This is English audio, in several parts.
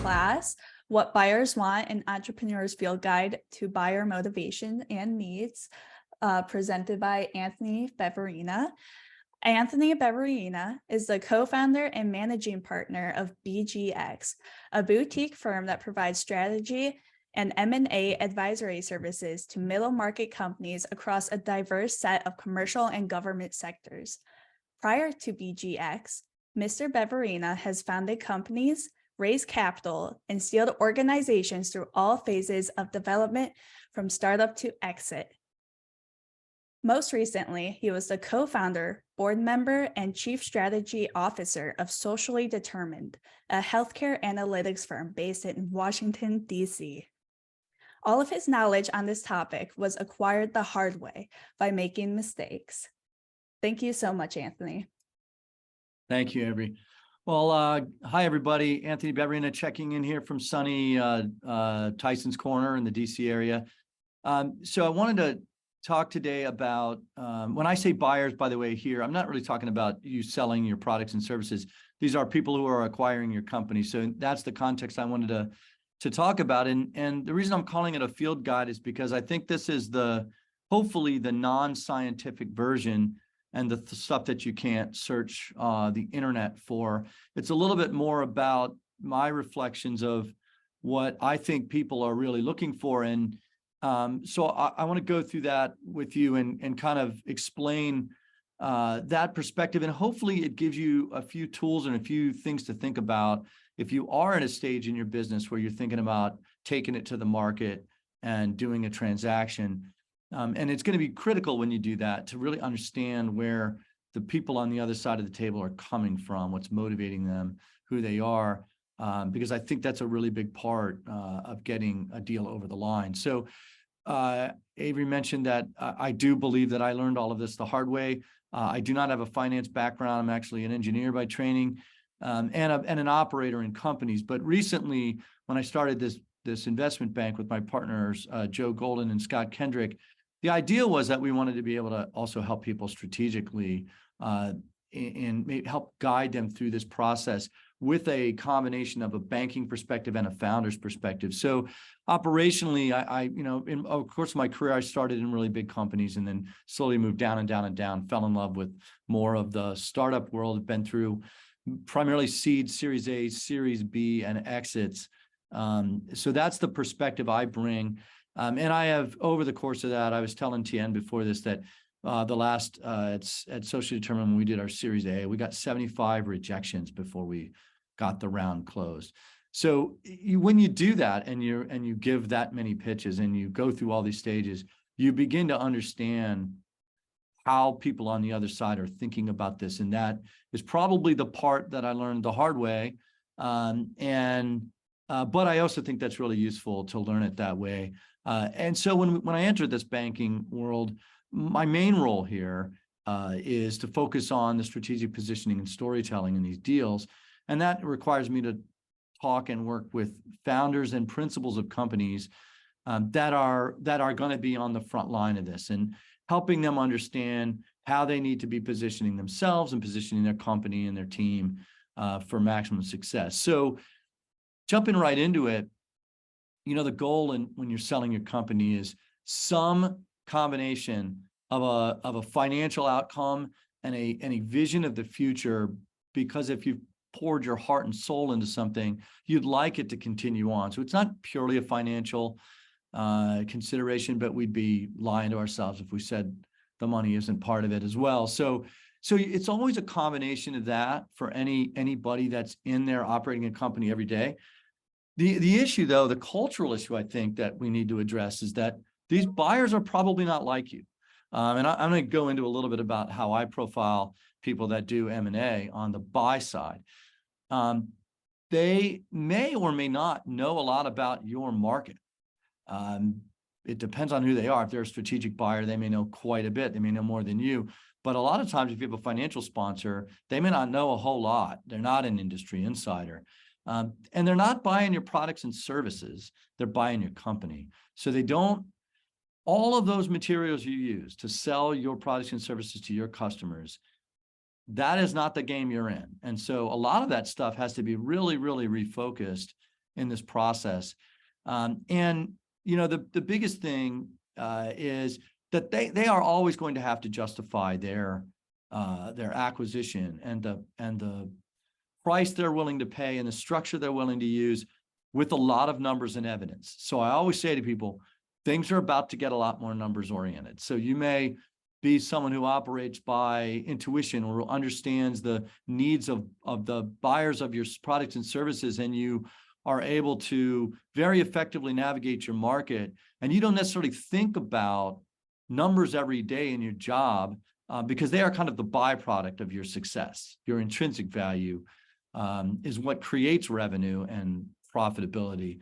class, What Buyers Want, an Entrepreneur's Field Guide to Buyer Motivation and Needs, presented by Anthony Beverina. Anthony Beverina is the co-founder and managing partner of BGX, a boutique firm that provides strategy and M&A advisory services to middle market companies across a diverse set of commercial and government sectors. Prior to BGX, Mr. Beverina has founded companies, raised capital, and steered organizations through all phases of development from startup to exit. Most recently, he was the co-founder, board member, and chief strategy officer of Socially Determined, a healthcare analytics firm based in Washington, D.C. All of his knowledge on this topic was acquired the hard way by making mistakes. Thank you so much, Anthony. Thank you, Avery. Well, hi, everybody. Anthony Beverina checking in here from sunny Tyson's Corner in the DC area. So I wanted to talk today about, when I say buyers, by the way, here, I'm not really talking about you selling your products and services. These are people who are acquiring your company. So that's the context I wanted to talk about. And the reason I'm calling it a field guide is because I think this is hopefully the non-scientific version and the stuff that you can't search the internet for. It's a little bit more about my reflections of what I think people are really looking for. And so I want to go through that with you and kind of explain that perspective. And hopefully it gives you a few tools and a few things to think about if you are at a stage in your business where you're thinking about taking it to the market and doing a transaction. And it's going to be critical when you do that to really understand where the people on the other side of the table are coming from, what's motivating them, who they are, because I think that's a really big part of getting a deal over the line. So Avery mentioned that I do believe that I learned all of this the hard way. I do not have a finance background. I'm actually an engineer by training and an operator in companies. But recently, when I started this investment bank with my partners, Joe Golden and Scott Kendrick, the idea was that we wanted to be able to also help people strategically and help guide them through this process with a combination of a banking perspective and a founder's perspective. So operationally, in the course of my career, I started in really big companies and then slowly moved down and down and down, fell in love with more of the startup world, been through primarily seed, Series A, Series B, and exits. So that's the perspective I bring. And I have, over the course of that, I was telling Tien before this that the last, at Socially Determined, when we did our Series A, we got 75 rejections before we got the round closed. So when you do that and you give that many pitches and you go through all these stages, you begin to understand how people on the other side are thinking about this. And that is probably the part that I learned the hard way. But I also think that's really useful to learn it that way. And so when I entered this banking world, my main role here is to focus on the strategic positioning and storytelling in these deals. And that requires me to talk and work with founders and principals of companies that are going to be on the front line of this and helping them understand how they need to be positioning themselves and positioning their company and their team for maximum success. So jumping right into it, the goal when you're selling your company is some combination of a financial outcome and a vision of the future, because if you've poured your heart and soul into something, you'd like it to continue on. So it's not purely a financial consideration, but we'd be lying to ourselves if we said the money isn't part of it as well. So it's always a combination of that for anybody that's in there operating a company every day. The issue, though, the cultural issue I think that we need to address is that these buyers are probably not like you. And I'm going to go into a little bit about how I profile people that do M&A on the buy side. They may or may not know a lot about your market. It depends on who they are. If they're a strategic buyer, they may know quite a bit. They may know more than you. But a lot of times, if you have a financial sponsor, they may not know a whole lot. They're not an industry insider. And they're not buying your products and services. They're buying your company. So they don't, all of those materials you use to sell your products and services to your customers, that is not the game you're in. And so a lot of that stuff has to be really, really refocused in this process. And, the biggest thing is that they are always going to have to justify their acquisition and the price they're willing to pay and the structure they're willing to use with a lot of numbers and evidence. So I always say to people, things are about to get a lot more numbers oriented. So you may be someone who operates by intuition or understands the needs of the buyers of your products and services, and you are able to very effectively navigate your market, and you don't necessarily think about numbers every day in your job because they are kind of the byproduct of your success. Your intrinsic value is what creates revenue and profitability.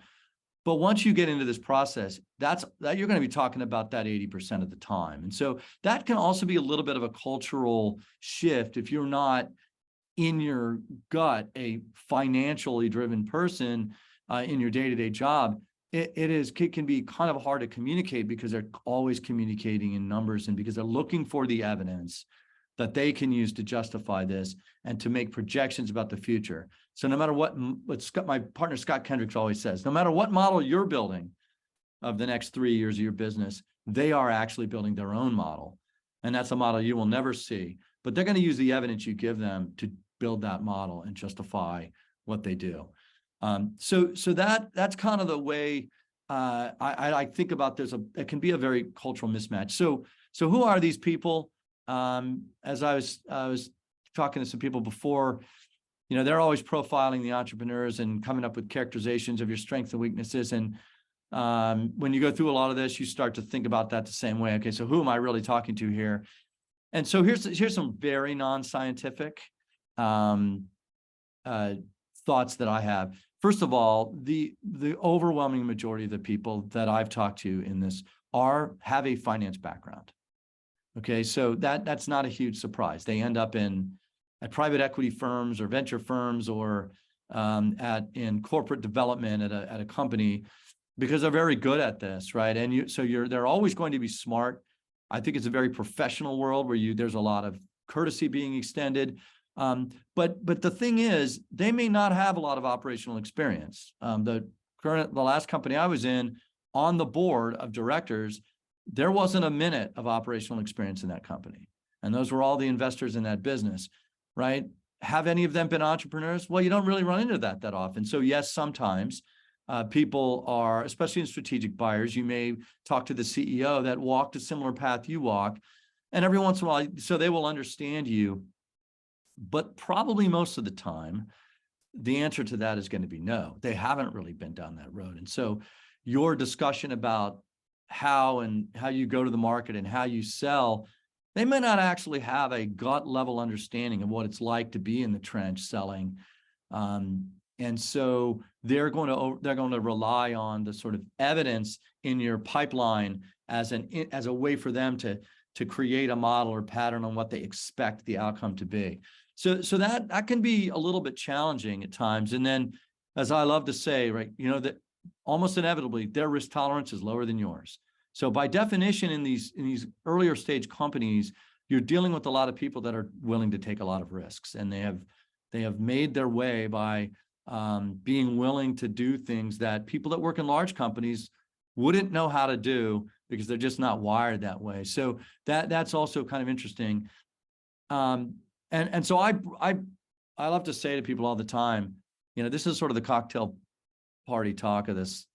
But once you get into this process, that you're going to be talking about that 80% of the time. And so that can also be a little bit of a cultural shift if you're not in your gut a financially driven person in your day-to-day job. It can be kind of hard to communicate because they're always communicating in numbers and because they're looking for the evidence that they can use to justify this and to make projections about the future. So no matter what my partner Scott Kendricks always says, no matter what model you're building of the next 3 years of your business, they are actually building their own model. And that's a model you will never see, but they're going to use the evidence you give them to build that model and justify what they do. So that's kind of the way I think about this. It can be a very cultural mismatch. So who are these people? As I was talking to some people before, they're always profiling the entrepreneurs and coming up with characterizations of your strengths and weaknesses. And when you go through a lot of this, you start to think about that the same way. Okay, so who am I really talking to here? And so here's some very non-scientific thoughts that I have. First of all, the overwhelming majority of the people that I've talked to in this have a finance background. Okay, so that's not a huge surprise. They end up at private equity firms or venture firms or in corporate development at a company because they're very good at this, right? And they're always going to be smart. I think it's a very professional world where there's a lot of courtesy being extended. But the thing is, they may not have a lot of operational experience. The last company I was in, on the board of directors, there wasn't a minute of operational experience in that company. And those were all the investors in that business, right? Have any of them been entrepreneurs? Well, you don't really run into that often. So yes, sometimes people are, especially in strategic buyers, you may talk to the CEO that walked a similar path you walk, and every once in a while, so they will understand you. But probably most of the time, the answer to that is going to be no. They haven't really been down that road. And so your discussion about how you go to the market and how you sell, they may not actually have a gut level understanding of what it's like to be in the trench selling. And so they're going to rely on the sort of evidence in your pipeline as a way for them to create a model or pattern on what they expect the outcome to be. So that can be a little bit challenging at times. And then, as I love to say, right, that almost inevitably their risk tolerance is lower than yours. So by definition, in these earlier stage companies, you're dealing with a lot of people that are willing to take a lot of risks, and they have made their way by being willing to do things that people that work in large companies wouldn't know how to do because they're just not wired that way. So that's also kind of interesting. And so I love to say to people all the time, this is sort of the cocktail party talk of this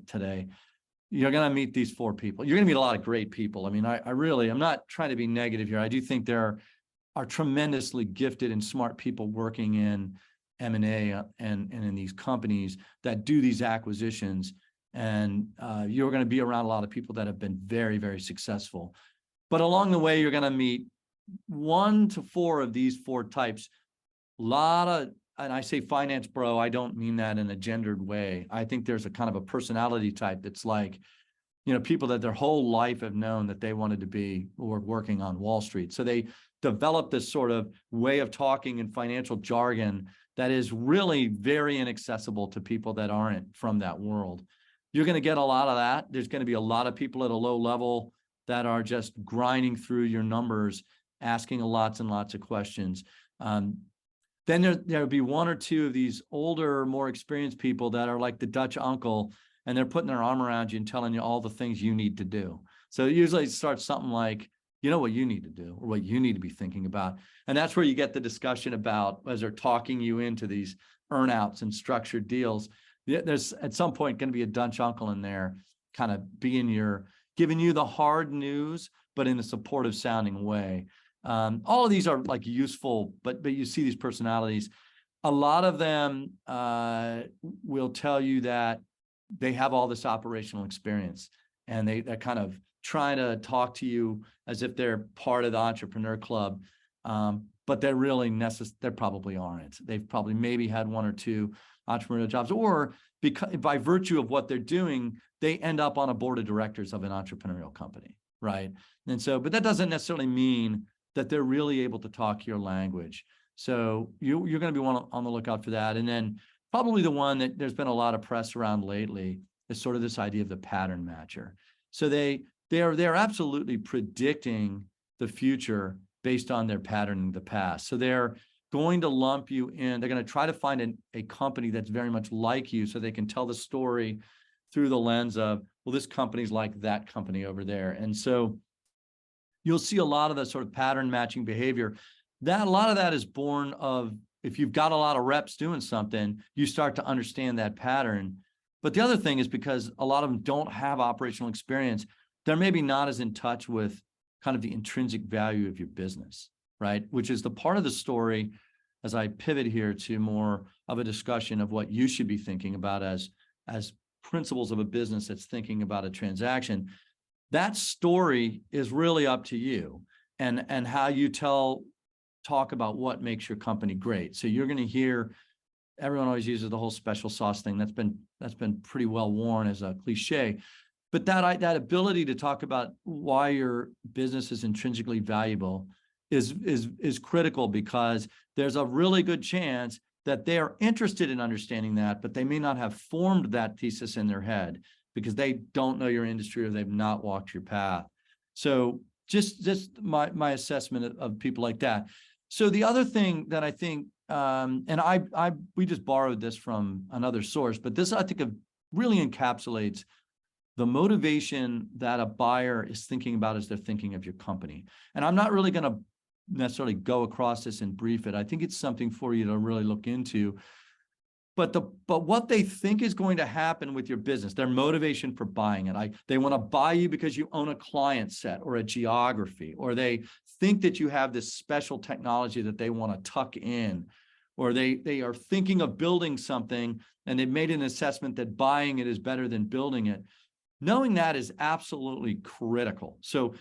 today. You're going to meet these 4 people. You're going to meet a lot of great people. I mean, I'm not trying to be negative here. I do think there are tremendously gifted and smart people working in M&A and in these companies that do these acquisitions. And you're going to be around a lot of people that have been very, very successful. But along the way, you're going to meet 1 to 4 of these 4 types. And I say finance bro, I don't mean that in a gendered way. I think there's a kind of a personality type that's like, people that their whole life have known that they wanted to be or working on Wall Street. So they develop this sort of way of talking in financial jargon that is really very inaccessible to people that aren't from that world. You're going to get a lot of that. There's going to be a lot of people at a low level that are just grinding through your numbers, asking lots and lots of questions. then there'll be one or two of these older, more experienced people that are like the Dutch uncle, and they're putting their arm around you and telling you all the things you need to do. So it usually starts something like, you know what you need to do or what you need to be thinking about. And that's where you get the discussion about, as they're talking you into these earnouts and structured deals, there's at some point going to be a Dutch uncle in there kind of giving you the hard news, but in a supportive sounding way. All of these are like useful, but you see these personalities. A lot of them will tell you that they have all this operational experience, and they're kind of trying to talk to you as if they're part of the entrepreneur club, but they're really they probably aren't. They've probably maybe had one or two entrepreneurial jobs, or because by virtue of what they're doing, they end up on a board of directors of an entrepreneurial company, right? And so, but that doesn't necessarily mean that they're really able to talk your language. So you're going to be on the lookout for that. And then probably the one that there's been a lot of press around lately is sort of this idea of the pattern matcher. So they're absolutely predicting the future based on their pattern in the past. So they're going to lump you in. They're going to try to find a company that's very much like you, so they can tell the story through the lens of, well, this company's like that company over there. And so you'll see a lot of the sort of pattern matching behavior. A lot of that is born of, if you've got a lot of reps doing something, you start to understand that pattern. But the other thing is, because a lot of them don't have operational experience, they're maybe not as in touch with kind of the intrinsic value of your business, right? Which is the part of the story, as I pivot here to more of a discussion of what you should be thinking about as principles of a business that's thinking about a transaction. That story is really up to you, and how you talk about what makes your company great. So you're going to hear, everyone always uses the whole special sauce thing. That's been pretty well worn as a cliche. But that ability to talk about why your business is intrinsically valuable is critical, because there's a really good chance that they are interested in understanding that, but they may not have formed that thesis in their head because they don't know your industry or they've not walked your path. So just my assessment of people like that. So the other thing that I think, and we just borrowed this from another source, but this I think really encapsulates the motivation that a buyer is thinking about as they're thinking of your company. And I'm not really going to necessarily go across this and brief it. I think it's something for you to really look into. But what they think is going to happen with your business, their motivation for buying it, they want to buy you because you own a client set or a geography, or they think that you have this special technology that they want to tuck in, or they are thinking of building something and they've made an assessment that buying it is better than building it. Knowing that is absolutely critical. So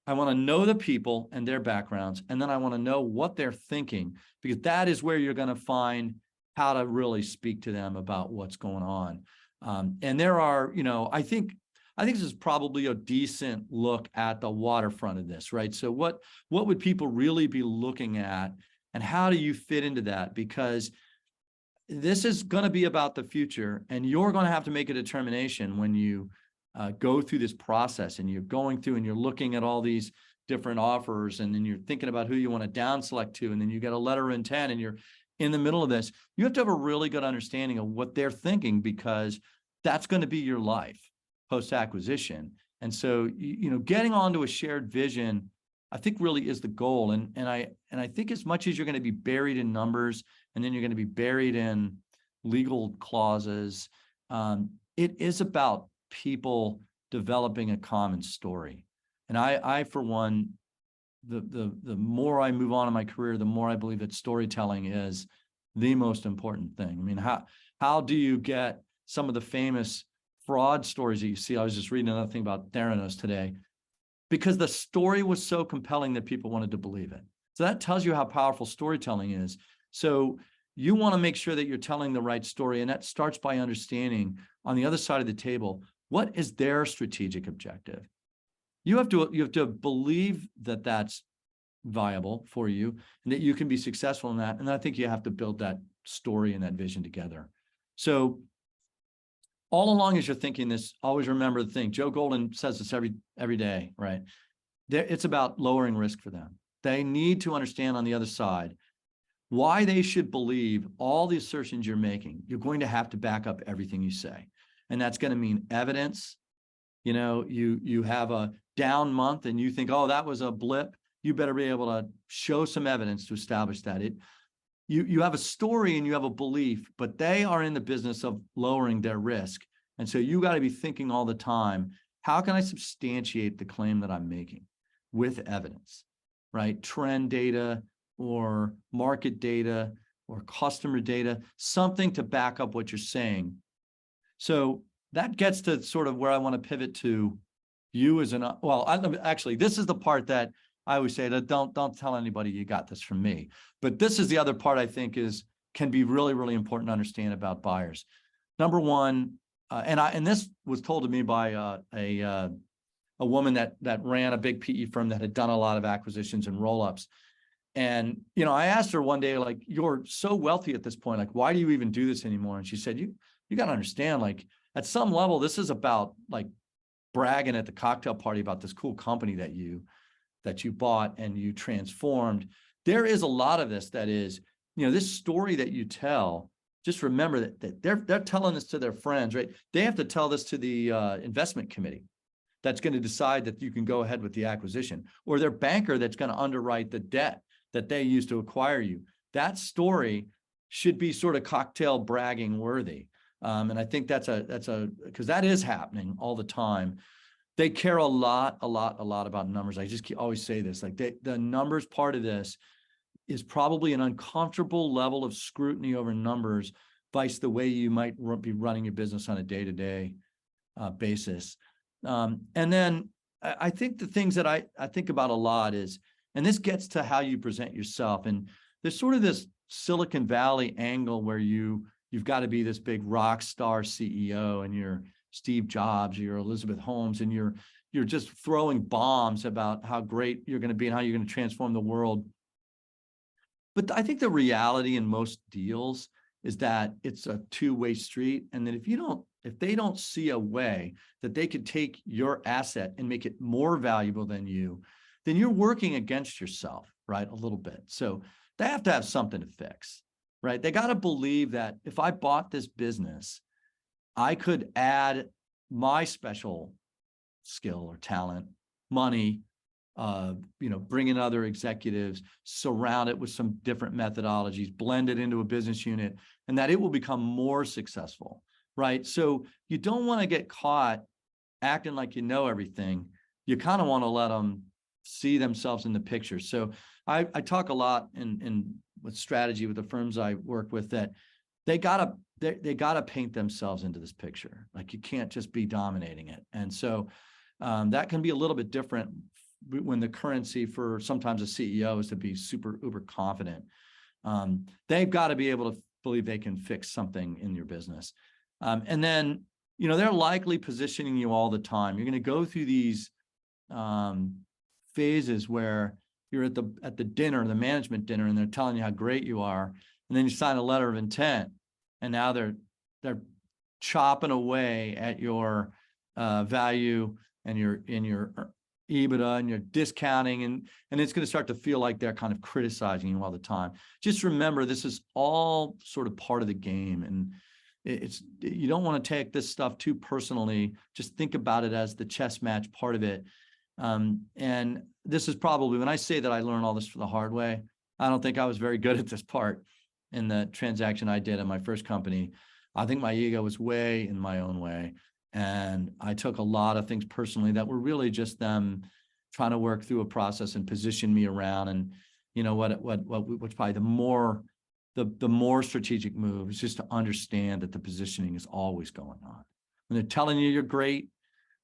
I want to know the people and their backgrounds, and then I want to know what they're thinking, because that is where you're going to find how to really speak to them about what's going on. And there are, I think this is probably a decent look at the waterfront of this, right? So what would people really be looking at, and how do you fit into that? Because this is going to be about the future, and you're going to have to make a determination when you go through this process, and you're going through and you're looking at all these different offers, and then you're thinking about who you want to down select to, and then you get a letter of intent, and you're in the middle of this. You have to have a really good understanding of what they're thinking, because that's going to be your life post-acquisition. And so, getting onto a shared vision, I think, really is the goal. And I think as much as you're going to be buried in numbers, and then you're going to be buried in legal clauses, it is about people developing a common story. And I for one, the more I move on in my career, the more I believe that storytelling is the most important thing. I mean, how do you get some of the famous fraud stories that you see? I was just reading another thing about Theranos today, because the story was so compelling that people wanted to believe it. So that tells you how powerful storytelling is. So you want to make sure that you're telling the right story, and that starts by understanding on the other side of the table, what is their strategic objective? You have to believe that that's viable for you and that you can be successful in that. And I think you have to build that story and that vision together. So all along as you're thinking this, always remember the thing. Joe Golden says this every day, right? It's about lowering risk for them. They need to understand on the other side, why they should believe all the assertions you're making, you're going to have to back up everything you say. And that's going to mean evidence. You know, you have a down month and you think, oh, that was a blip. You better be able to show some evidence to establish that. You have a story and you have a belief, but they are in the business of lowering their risk. And so you got to be thinking all the time, how can I substantiate the claim that I'm making with evidence, right? Trend data or market data or customer data, something to back up what you're saying. So that gets to sort of where I want to pivot to you as actually, this is the part that I always say that don't tell anybody you got this from me. But this is the other part I think can be really, really important to understand about buyers. Number one, and this was told to me by a woman that ran a big PE firm that had done a lot of acquisitions and roll-ups. And, you know, I asked her one day, like, you're so wealthy at this point, like, why do you even do this anymore? And she said, you got to understand, like, at some level, this is about like bragging at the cocktail party about this cool company that you bought and you transformed. There is a lot of this that is, you know, this story that you tell, just remember that they're telling this to their friends, right? They have to tell this to the investment committee that's going to decide that you can go ahead with the acquisition, or their banker that's going to underwrite the debt that they used to acquire you. That story should be sort of cocktail bragging worthy. And I think because that is happening all the time. They care a lot about numbers. I just always say this, like the numbers part of this is probably an uncomfortable level of scrutiny over numbers vice the way you might be running your business on a day-to-day basis. And then I think the things that I think about a lot is, and this gets to how you present yourself. And there's sort of this Silicon Valley angle where you've got to be this big rock star CEO, and you're Steve Jobs, or you're Elizabeth Holmes, and you're just throwing bombs about how great you're going to be and how you're going to transform the world. But I think the reality in most deals is that it's a two-way street, and that if they don't see a way that they could take your asset and make it more valuable than you, then you're working against yourself, right? A little bit. So they have to have something to fix, right? They got to believe that if I bought this business, I could add my special skill or talent, money, bring in other executives, surround it with some different methodologies, blend it into a business unit, and that it will become more successful, right? So you don't want to get caught acting like you know everything. You kind of want to let them see themselves in the picture. So I talk a lot in with strategy with the firms I work with, that they gotta paint themselves into this picture. Like, you can't just be dominating it. And so that can be a little bit different when the currency for sometimes a CEO is to be super uber confident. They've got to be able to believe they can fix something in your business. And then, they're likely positioning you all the time. You're going to go through these phases where you're at the dinner, the management dinner, and they're telling you how great you are. And then you sign a letter of intent, and now they're chopping away at your value and your EBITDA, and you're discounting, and it's going to start to feel like they're kind of criticizing you all the time. Just remember, this is all sort of part of the game, and you don't want to take this stuff too personally. Just think about it as the chess match part of it. And this is probably, when I say that I learned all this the hard way, I don't think I was very good at this part in the transaction I did in my first company. I think my ego was way in my own way. And I took a lot of things personally that were really just them trying to work through a process and position me around. And what's probably the more strategic move is just to understand that the positioning is always going on. When they're telling you you're great,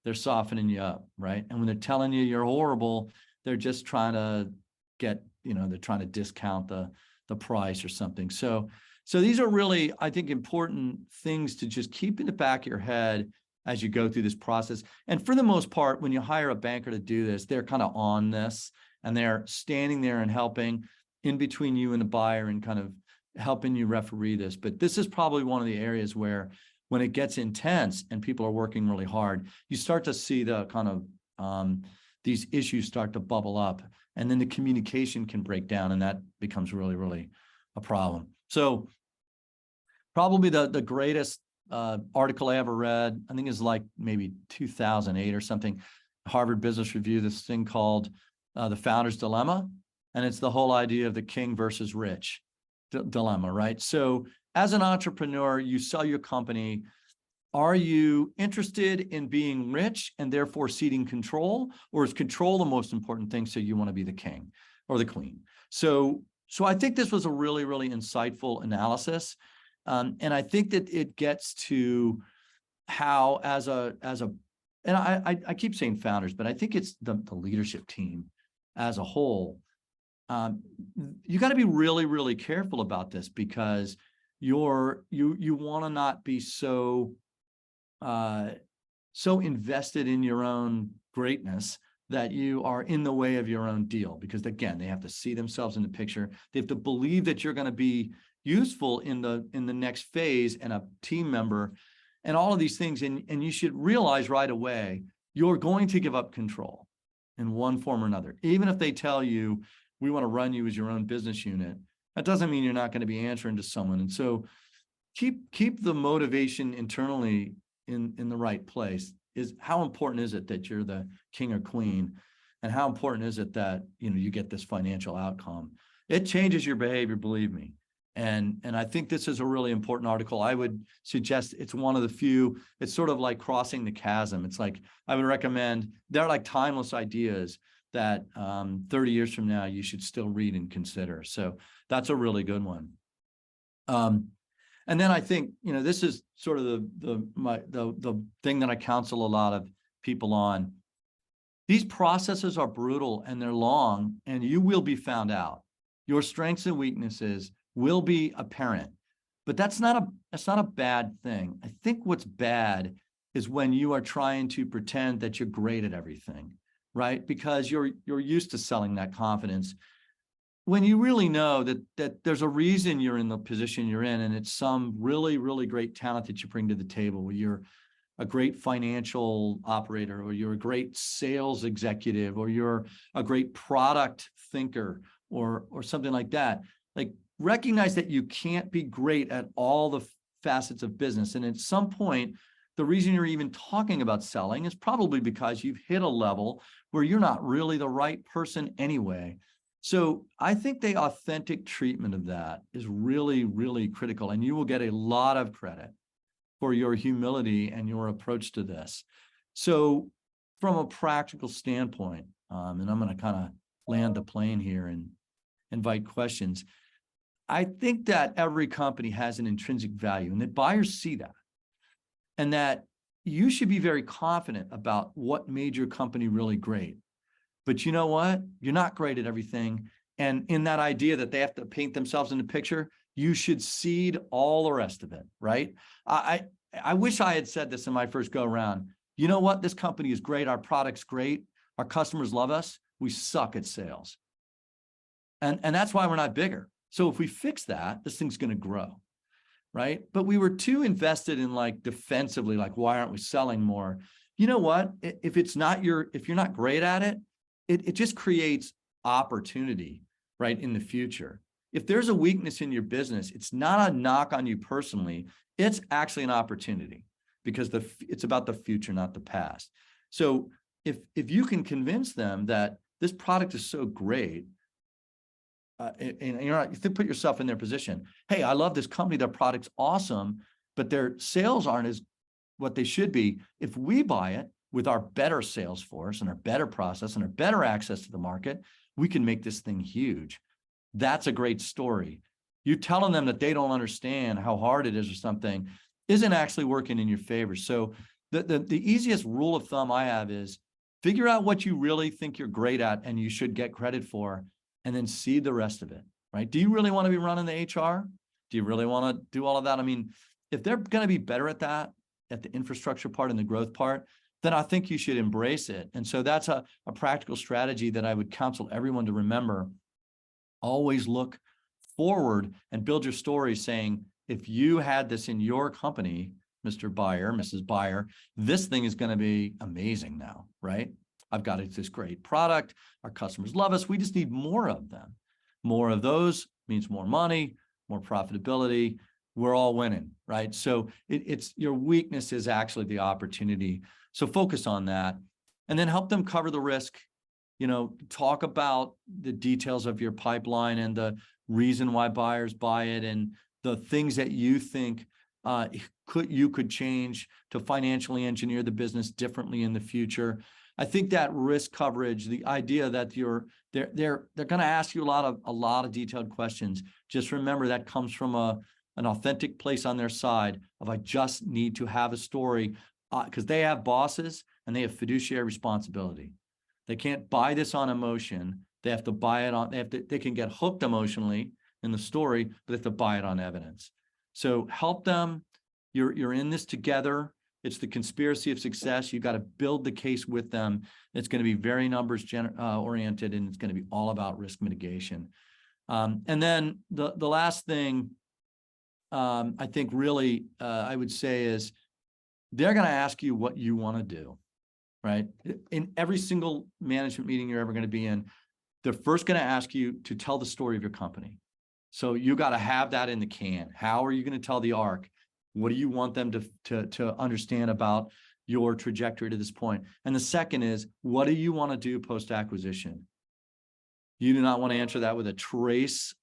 they're softening you up, right? And when they're telling you you're horrible, they're just trying to they're trying to discount the price or something. So these are really, I think, important things to just keep in the back of your head as you go through this process. And for the most part, when you hire a banker to do this, they're kind of on this, and they're standing there and helping in between you and the buyer and kind of helping you referee this. But this is probably one of the areas where, when it gets intense and people are working really hard, you start to see the kind of these issues start to bubble up, and then the communication can break down, and that becomes really, really a problem. So probably the greatest article I ever read, I think is like maybe 2008 or something, Harvard Business Review, this thing called The Founder's Dilemma. And it's the whole idea of the king versus rich dilemma, right? So as an entrepreneur, you sell your company. Are you interested in being rich and therefore ceding control, or is control the most important thing? So you want to be the king or the queen? So I think this was a really, really insightful analysis. And I think that it gets to how and I keep saying founders, but I think it's the leadership team as a whole. You got to be really, really careful about this, because you want to not be so invested in your own greatness that you are in the way of your own deal. Because again, they have to see themselves in the picture. They have to believe that you're going to be useful in the next phase and a team member and all of these things. And you should realize right away, you're going to give up control in one form or another. Even if they tell you, we want to run you as your own business unit, that doesn't mean you're not going to be answering to someone. And so keep the motivation internally in the right place. Is how important is it that you're the king or queen? And how important is it that, you get this financial outcome? It changes your behavior, believe me. And I think this is a really important article. I would suggest it's one of the few. It's sort of like crossing the chasm. It's like, I would recommend, they're like timeless ideas that 30 years from now, you should still read and consider. So that's a really good one. And then I think, this is sort of the thing that I counsel a lot of people on. These processes are brutal and they're long, and you will be found out. Your strengths and weaknesses will be apparent, but that's not a bad thing. I think what's bad is when you are trying to pretend that you're great at everything, right? Because you're used to selling that confidence, when you really know that there's a reason you're in the position you're in, and it's some really, really great talent that you bring to the table, where you're a great financial operator, or you're a great sales executive, or you're a great product thinker, or something like that. Like, recognize that you can't be great at all the facets of business. And at some point, the reason you're even talking about selling is probably because you've hit a level where you're not really the right person anyway. So I think the authentic treatment of that is really, really critical. And you will get a lot of credit for your humility and your approach to this. So from a practical standpoint, and I'm going to kind of land the plane here and invite questions. I think that every company has an intrinsic value, and that buyers see that. And that you should be very confident about what made your company really great. But you know what? You're not great at everything. And in that idea that they have to paint themselves in the picture, you should cede all the rest of it, right? I wish I had said this in my first go around. You know what? This company is great. Our product's great. Our customers love us. We suck at sales. And that's why we're not bigger. So if we fix that, this thing's going to grow, right? But we were too invested in like defensively, like, why aren't we selling more? You know what? If you're not great at it, it just creates opportunity, right, in the future. If there's a weakness in your business, it's not a knock on you personally. It's actually an opportunity, because it's about the future, not the past. So if you can convince them that this product is so great, and you're not, you put yourself in their position. Hey, I love this company. Their product's awesome, but their sales aren't as what they should be. If we buy it with our better sales force and our better process and our better access to the market, we can make this thing huge. That's a great story. You telling them that they don't understand how hard it is or something isn't actually working in your favor. So the easiest rule of thumb I have is figure out what you really think you're great at and you should get credit for, and then see the rest of it, right? Do you really want to be running the HR? Do you really want to do all of that? I mean, if they're going to be better at that, at the infrastructure part and the growth part, then I think you should embrace it. And so that's a practical strategy that I would counsel everyone to remember. Always look forward and build your story saying, if you had this in your company, Mr. Buyer, Mrs. Buyer, this thing is going to be amazing now, right? I've got this great product. Our customers love us. We just need more of them. More of those means more money, more profitability, we're all winning, right? So it's your weakness is actually the opportunity. So focus on that, and then help them cover the risk. Talk about the details of your pipeline and the reason why buyers buy it, and the things that you think you could change to financially engineer the business differently in the future. I think that risk coverage, the idea that they're going to ask you a lot of detailed questions. Just remember that comes from an authentic place on their side of, I just need to have a story, because they have bosses and they have fiduciary responsibility. They can't buy this on emotion. They have to buy it on, they can get hooked emotionally in the story, but they have to buy it on evidence. So help them. You're in this together. It's the conspiracy of success. You got to build the case with them. It's going to be very numbers oriented, and it's going to be all about risk mitigation. And then the last thing I think really I would say is, they're going to ask you what you want to do, right? In every single management meeting you're ever going to be in, they're first going to ask you to tell the story of your company. So you got to have that in the can. How are you going to tell the arc? What do you want them to understand about your trajectory to this point? And the second is, what do you want to do post-acquisition? You do not want to answer that with a trace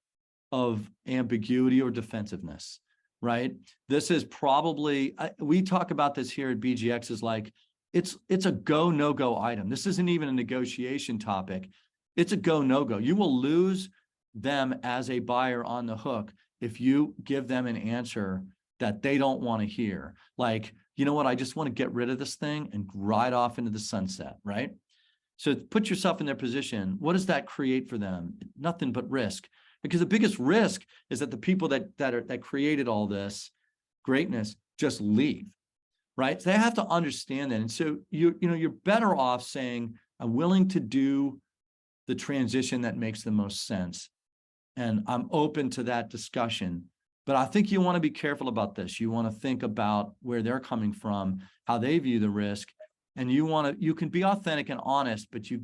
of ambiguity or defensiveness, right? This is probably, we talk about this here at BGX as like, it's a go, no-go item. This isn't even a negotiation topic. It's a go, no-go. You will lose them as a buyer on the hook if you give them an answer that they don't want to hear. Like, you know what, I just want to get rid of this thing and ride off into the sunset, right? So put yourself in their position. What does that create for them? Nothing but risk. Because the biggest risk is that the people that created all this greatness just leave, right? So they have to understand that. And so you're better off saying, I'm willing to do the transition that makes the most sense, and I'm open to that discussion. But I think you want to be careful about this. You want to think about where they're coming from, how they view the risk, and you can be authentic and honest, but you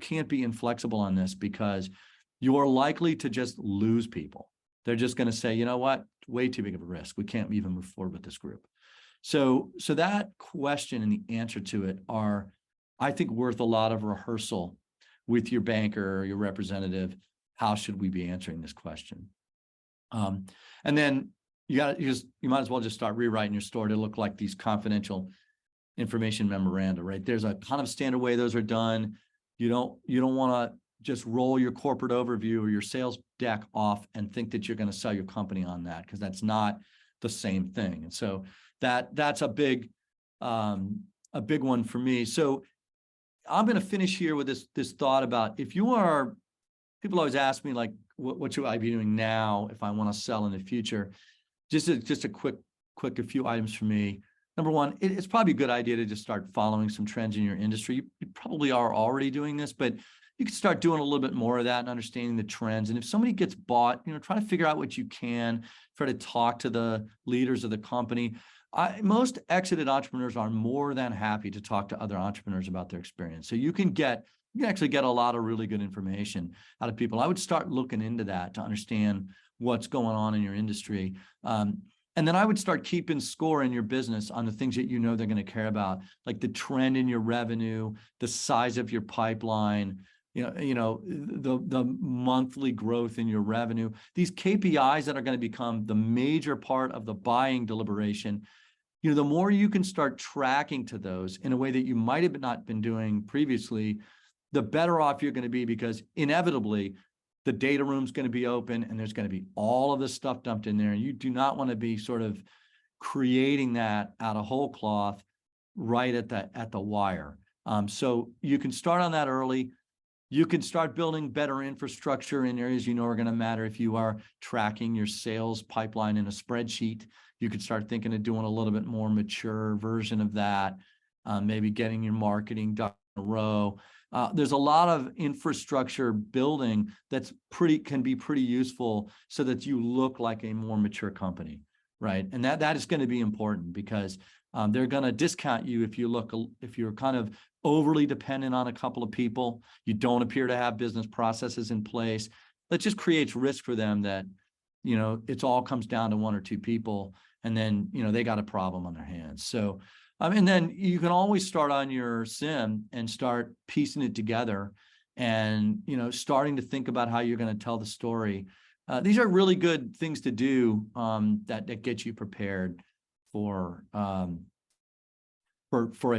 can't be inflexible on this, because you're likely to just lose people. They're just going to say, you know what, way too big of a risk. We can't even move forward with this group. So that question and the answer to it are, I think, worth a lot of rehearsal with your banker or your representative. How should we be answering this question? And then you might as well just start rewriting your story to look like these confidential information memoranda, right? There's a kind of standard way those are done. You don't want to just roll your corporate overview or your sales deck off and think that you're going to sell your company on that, because that's not the same thing. And so that's a big one for me. So I'm going to finish here with this thought about, people always ask me, like, what should I be doing now if I want to sell in the future? Just a quick a few items for me. Number one, it's probably a good idea to just start following some trends in your industry. You probably are already doing this, but you can start doing a little bit more of that and understanding the trends. And if somebody gets bought, try to figure out what you can, try to talk to the leaders of the company. Most exited entrepreneurs are more than happy to talk to other entrepreneurs about their experience. So you can actually get a lot of really good information out of people. I would start looking into that to understand what's going on in your industry. And then I would start keeping score in your business on the things that they're going to care about, like the trend in your revenue, the size of your pipeline, the monthly growth in your revenue. These KPIs that are going to become the major part of the buying deliberation. The more you can start tracking to those in a way that you might have not been doing previously, the better off you're going to be, because inevitably the data room's going to be open and there's going to be all of this stuff dumped in there. And you do not want to be sort of creating that out of whole cloth right at the wire. So you can start on that early. You can start building better infrastructure in areas are going to matter. If you are tracking your sales pipeline in a spreadsheet, you could start thinking of doing a little bit more mature version of that, maybe getting your marketing done in a row. There's a lot of infrastructure building can be pretty useful so that you look like a more mature company, right? And that is going to be important, because they're going to discount you if you're kind of overly dependent on a couple of people. You don't appear to have business processes in place. That just creates risk for them that, it's all comes down to one or two people, and then, they got a problem on their hands. So, and then you can always start on your sim and start piecing it together and, starting to think about how you're going to tell the story. These are really good things to do that get you prepared for a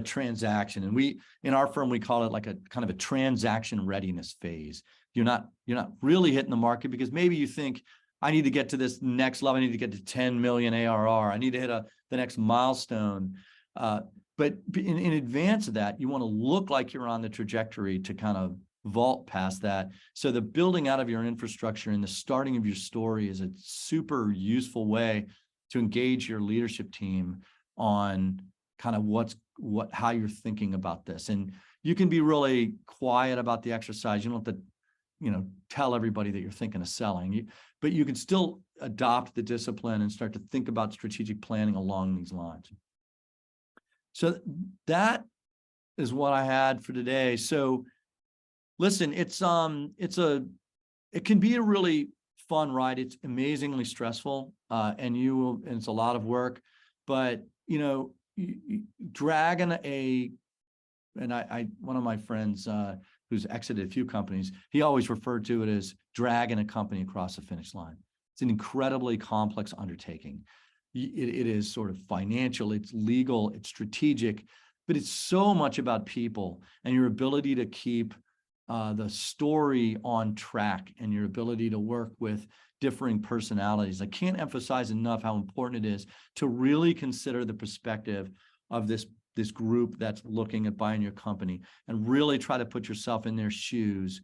transaction. And in our firm, we call it like a kind of a transaction readiness phase. You're not really hitting the market because maybe you think, I need to get to this next level. I need to get to 10 million ARR. I need to hit the next milestone. But in advance of that, you want to look like you're on the trajectory to kind of vault past that. So the building out of your infrastructure and the starting of your story is a super useful way to engage your leadership team on kind of how you're thinking about this. And you can be really quiet about the exercise. You don't have to, tell everybody that you're thinking of selling. But you can still adopt the discipline and start to think about strategic planning along these lines. So that is what I had for today. So listen, it can be a really fun ride. It's amazingly stressful, and it's a lot of work, but dragging one of my friends who's exited a few companies, he always referred to it as dragging a company across the finish line. It's an incredibly complex undertaking. It is sort of financial, it's legal, it's strategic, but it's so much about people and your ability to keep the story on track and your ability to work with differing personalities. I can't emphasize enough how important it is to really consider the perspective of this group that's looking at buying your company and really try to put yourself in their shoes.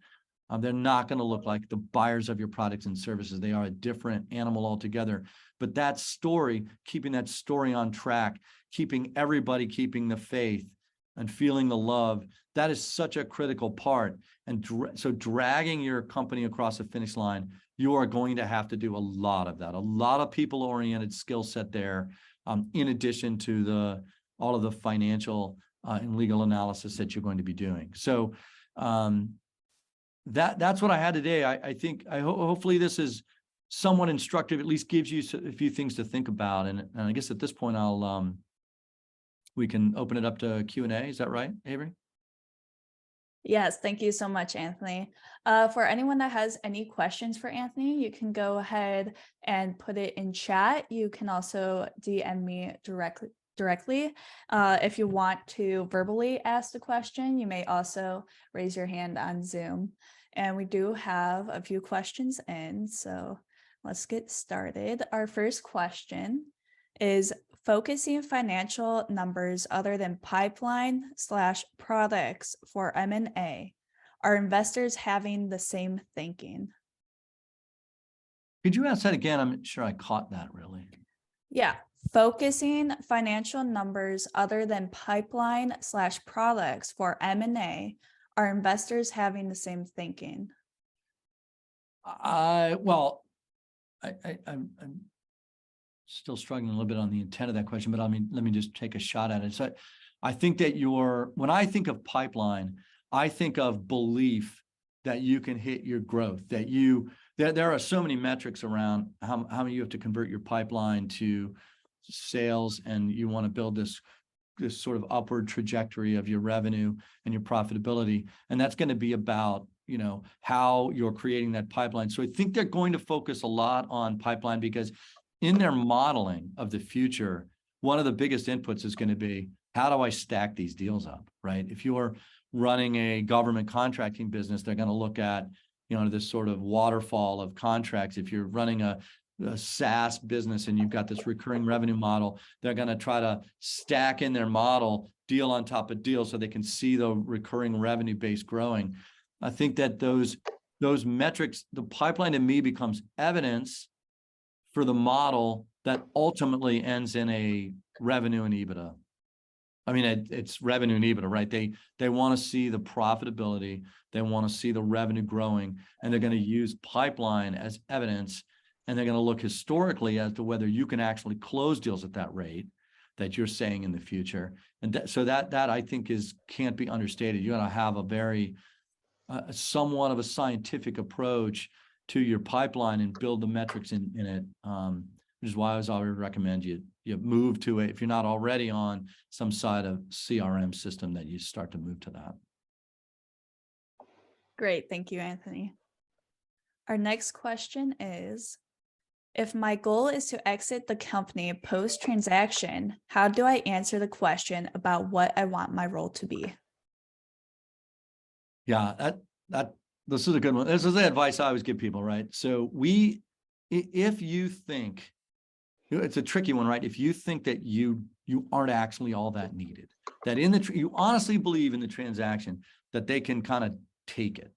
They're not going to look like the buyers of your products and services. They are a different animal altogether. But that story, keeping that story on track, keeping the faith and feeling the love, that is such a critical part. And so dragging your company across the finish line, you are going to have to do a lot of that, a lot of people-oriented skill set there, in addition to all of the financial and legal analysis that you're going to be doing. So that's what I had today. I think hopefully this is somewhat instructive, at least gives you a few things to think about. And I guess at this point, we can open it up to Q&A. Is that right, Avery? Yes, thank you so much, Anthony. For anyone that has any questions for Anthony, you can go ahead and put it in chat. You can also DM me directly. If you want to verbally ask the question, you may also raise your hand on Zoom. And we do have a few questions in, so let's get started. Our first question is, focusing financial numbers other than pipeline/products for M&A. Are investors having the same thinking? Could you ask that again? I'm not sure I caught that really. Yeah. Focusing financial numbers other than pipeline/products for M&A. Are investors having the same thinking? I'm still struggling a little bit on the intent of that question, but let me just take a shot at it. So I think that when I think of pipeline, I think of belief that you can hit your growth, that there are so many metrics around how many you have to convert your pipeline to sales, and you want to build this sort of upward trajectory of your revenue and your profitability. And that's going to be about, how you're creating that pipeline. So I think they're going to focus a lot on pipeline because in their modeling of the future, one of the biggest inputs is going to be, how do I stack these deals up, right? If you're running a government contracting business, they're going to look at, this sort of waterfall of contracts. If you're running a SaaS business and you've got this recurring revenue model, they're going to try to stack in their model deal on top of deal so they can see the recurring revenue base growing. I think that those metrics, the pipeline to me becomes evidence for the model that ultimately ends in a revenue and EBITDA. I mean, it's revenue and EBITDA, right? They want to see the profitability, they want to see the revenue growing, and they're going to use pipeline as evidence, and they're going to look historically as to whether you can actually close deals at that rate that you're saying in the future. And so that I think can't be understated. You're going to have a very somewhat of a scientific approach to your pipeline and build the metrics in it. Which is why I always recommend you move to it if you're not already on some side of CRM system, that you start to move to that. Great. Thank you, Anthony. Our next question is, if my goal is to exit the company post-transaction, how do I answer the question about what I want my role to be? Yeah, this is a good one. This is the advice I always give people, right? So if you think, it's a tricky one, right? If you think that you aren't actually all that needed, that you honestly believe in the transaction that they can kind of take it,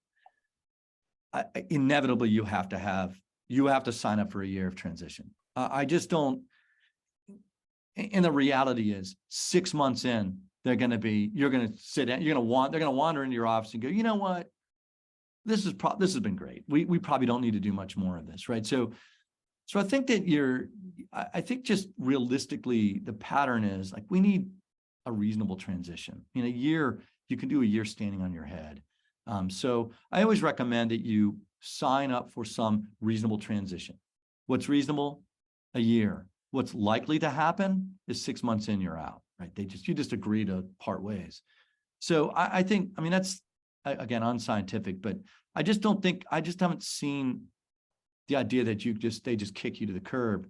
inevitably you have to sign up for a year of transition. I just don't. And the reality is, 6 months in, you're going to sit down, they're going to wander into your office and go, you know what? This has been great. We probably don't need to do much more of this, right? So I think that I think just realistically, the pattern is like, we need a reasonable transition. In a year, you can do a year standing on your head. So I always recommend that you sign up for some reasonable transition. What's reasonable? A year. What's likely to happen is 6 months in, you're out, right? You just agree to part ways. So I think, I mean, that's, again, unscientific, but I just haven't seen the idea that they just kick you to the curb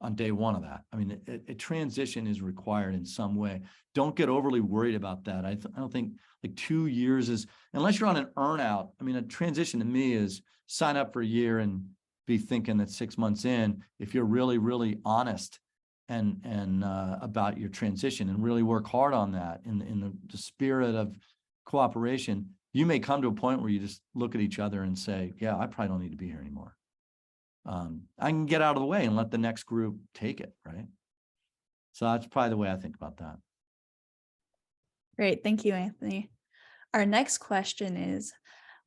on day one of that. I mean, a transition is required in some way. Don't get overly worried about that. I don't think like 2 years is, unless you're on an earn-out. I mean, a transition to me is sign up for a year and be thinking that 6 months in, if you're really, really honest and about your transition and really work hard on that in the spirit of cooperation, you may come to a point where you just look at each other and say, yeah, I probably don't need to be here anymore. I can get out of the way and let the next group take it, right? So that's probably the way I think about that. Great. Thank you, Anthony. Our next question is,